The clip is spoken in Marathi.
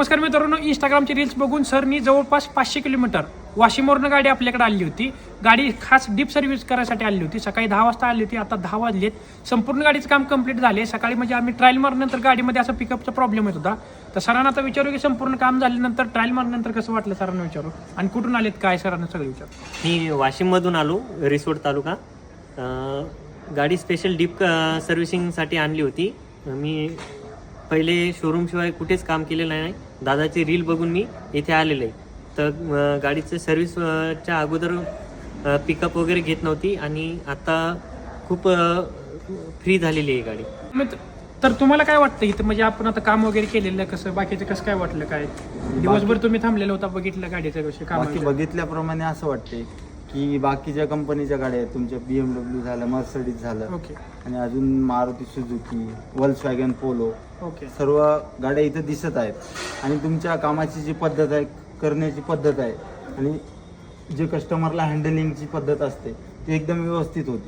नमस्कार मित्रांनो, इंस्टाग्रामची रील्स बघून सरनी जवळपास 500 किलोमीटर वाशिमवरनं गाडी आपल्याकडे आली होती. गाडी खास डीप सर्व्हिस करायसाठी आली होती. सकाळी 10 वाजता आली होती, आता 10 वाजलेत. संपूर्ण गाडीचं काम कंप्लीट झाले. सकाळी म्हणजे आम्ही ट्रायल मारल्यानंतर गाडीमध्ये असा पिकअपचा प्रॉब्लेम येत होता. तर सरांना आता विचारू की संपूर्ण काम झाल्यानंतर ट्रायल मारल्यानंतर कसं वाटलं सरांना विचारू, आणि कुठून आलेत काय सरांना सगळं विचारू. मी वाशिममधून आलो, रिसोड तालुका. गाडी स्पेशल डीप सर्व्हिसिंगसाठी आणली होती. मी पहिले शोरूमशिवाय कुठेच काम केलेलं नाही. दादाची रील बघून मी इथे आलेलो आहे. तर गाडीचं सर्व्हिसच्या अगोदर पिकअप वगैरे घेत नव्हती आणि आता खूप फ्री झालेली आहे गाडी. तर तुम्हाला काय वाटतं इथं, म्हणजे आपण आता काम वगैरे केलेलं कसं, बाकीचं कसं काय वाटलं, काय दिवसभर तुम्ही थांबलेला होता, बघितलं गाडीचं कसं काम. बाकी बघितल्याप्रमाणे असं वाटते की बाकीच्या कंपनीच्या गाड्या आहेत, तुमच्या BMW झालं, मर्सिडीज झालं, ओके आणि अजून Maruti Suzuki, Volkswagen polo, okay सर्व गाड्या इथं दिसत आहेत. आणि तुमच्या कामाची जी पद्धत आहे, करण्याची पद्धत आहे, आणि जे कस्टमरला हँडलिंगची पद्धत असते ती एकदम व्यवस्थित होती.